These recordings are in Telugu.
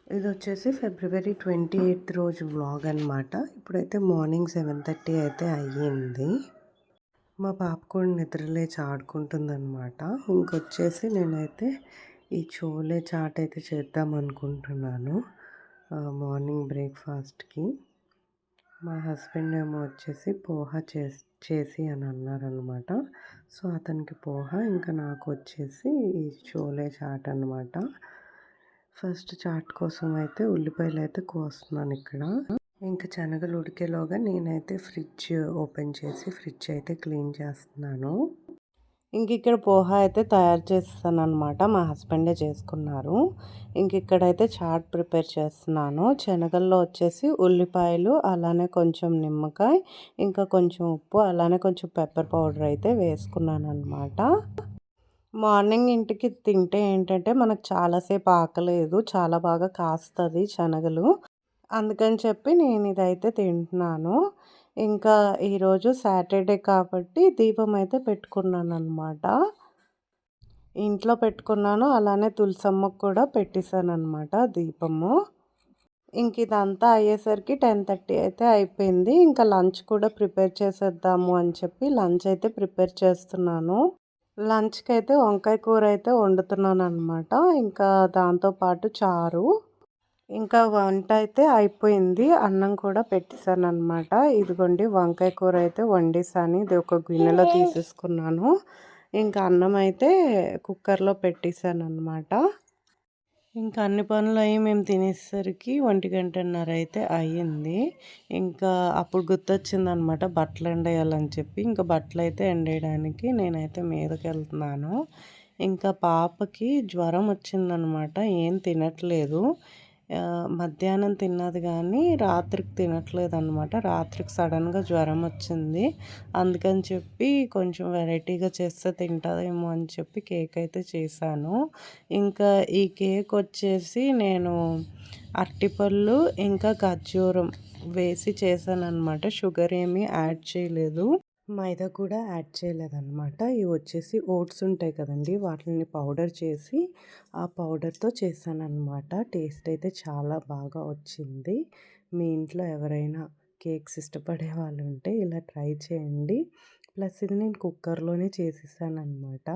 ఇది వచ్చేసి ఫిబ్రవరి 28 రోజు వ్లాగ్ అనమాట. ఇప్పుడైతే మార్నింగ్ 7:30 అయితే అయ్యింది. మా పాప కూడా నిద్రలేచి ఆడుకుంటుందనమాట. ఇంకొచ్చేసి నేనైతే ఈ చోలే చాట్ అయితే చేద్దాం అనుకుంటున్నాను మార్నింగ్ బ్రేక్ఫాస్ట్కి. మా హస్బెండ్ ఏమో వచ్చేసి పోహా చేసి అని అన్నారనమాట. సో అతనికి పోహా, ఇంకా నాకు వచ్చేసి ఈ చోలే చాట్ అనమాట. ఫస్ట్ చాట్ కోసం అయితే ఉల్లిపాయలు అయితే కోస్తున్నాను ఇక్కడ. ఇంకా శనగలు ఉడికేలోగా నేనైతే ఫ్రిడ్జ్ ఓపెన్ చేసి ఫ్రిడ్జ్ అయితే క్లీన్ చేస్తున్నాను. ఇంక ఇక్కడ పోహా అయితే తయారు చేస్తాను అనమాట. మా హస్బెండే చేసుకున్నారు. ఇంక ఇక్కడైతే చాట్ ప్రిపేర్ చేస్తున్నాను. శనగల్లో వచ్చేసి ఉల్లిపాయలు, అలానే కొంచెం నిమ్మకాయ, ఇంకా కొంచెం ఉప్పు, అలానే కొంచెం పెప్పర్ పౌడర్ అయితే వేసుకున్నాను అనమాట. మార్నింగ్ ఇంటికి తింటే ఏంటంటే మనకు చాలాసేపు ఆకలేదు, చాలా బాగా కాస్తుంది శనగలు. అందుకని చెప్పి నేను ఇదైతే తింటున్నాను. ఇంకా ఈరోజు సాటర్డే కాబట్టి దీపం అయితే పెట్టుకున్నాను అనమాట. ఇంట్లో పెట్టుకున్నాను, అలానే తులసమ్మకు కూడా పెట్టేశాను అనమాట దీపము. ఇంక ఇదంతా అయ్యేసరికి 10:30 అయితే అయిపోయింది. ఇంకా లంచ్ కూడా ప్రిపేర్ చేసేద్దాము అని చెప్పి లంచ్ అయితే ప్రిపేర్ చేస్తున్నాను. లంచ్కి అయితే వంకాయ కూర అయితే వండుతున్నాను అనమాట. ఇంకా దాంతోపాటు చారు. ఇంకా వంట అయితే అయిపోయింది. అన్నం కూడా పెట్టేశాను అనమాట. ఇదిగోండి వంకాయ కూర అయితే వండేసాను. ఇది ఒక గిన్నెలో తీసేసుకున్నాను. ఇంకా అన్నం అయితే కుక్కర్లో పెట్టేశాను అనమాట. ఇంకా అన్ని పనులు అయ్యి మేము తినేసరికి 1:30 అయితే అయ్యింది. ఇంకా అప్పుడు గుర్తొచ్చిందనమాట బట్టలు ఎండేయాలని చెప్పి. ఇంకా బట్టలు అయితే ఎండేయడానికి నేనైతే మీదకి వెళ్తున్నాను. ఇంకా పాపకి జ్వరం వచ్చిందనమాట. ఏం తినట్లేదు. మధ్యాహ్నం తిన్నది కానీ రాత్రికి తినట్లేదనమాట. రాత్రికి సడన్గా జ్వరం వచ్చింది. అందుకని చెప్పి కొంచెం వెరైటీగా చేస్తే తింటుందేమో అని చెప్పి కేక్ అయితే చేశాను. ఇంకా ఈ కేక్ వచ్చేసి నేను అరటిపళ్ళు ఇంకా ఖర్జూరం వేసి చేశాననమాట. షుగర్ ఏమీ యాడ్ చేయలేదు, మైదా కూడా యాడ్ చేయలేదన్నమాట. ఇవి వచ్చేసి ఓట్స్ ఉంటాయి కదండి, వాటిని పౌడర్ చేసి ఆ పౌడర్తో చేశానన్నమాట. టేస్ట్ అయితే చాలా బాగా వచ్చింది. మీ ఇంట్లో ఎవరైనా కేక్స్ ఇష్టపడే వాళ్ళు ఉంటే ఇలా ట్రై చేయండి. ప్లస్ ఇది నేను కుక్కర్లోనే చేసేసానమాట.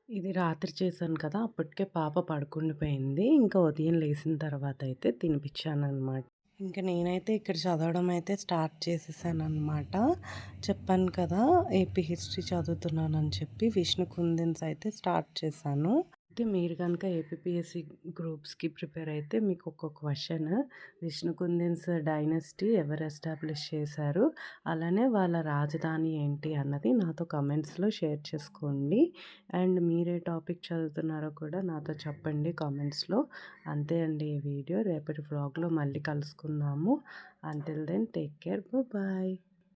ఇది రాత్రి చేశాను కదా, అప్పటికే పాప పడుకుండిపోయింది. ఇంకా ఉదయం లేచిన తర్వాత అయితే తినిపించానమాట. ఇంకా నేనైతే ఇక్కడ చదవడం అయితే స్టార్ట్ చేసేసానమాట. చెప్పాను కదా ఏపీ హిస్టరీ చదువుతున్నానని చెప్పి విష్ణు కుందిన్స్ అయితే స్టార్ట్ చేశాను. అయితే మీరు కనుక ఏపీఎస్సి గ్రూప్స్కి ప్రిపేర్ అయితే మీకు ఒక క్వశ్చన్, విష్ణు కుందిన్స్ డైనస్టీ ఎవరు ఎస్టాబ్లిష్ చేశారు, అలానే వాళ్ళ రాజధాని ఏంటి అన్నది నాతో కమెంట్స్లో షేర్ చేసుకోండి. అండ్ మీరే టాపిక్ చదువుతున్నారో కూడా నాతో చెప్పండి కామెంట్స్లో. అంతే అండి ఈ వీడియో. రేపటి వ్లాగ్లో మళ్ళీ కలుసుకుందాము. Until then take care, bye.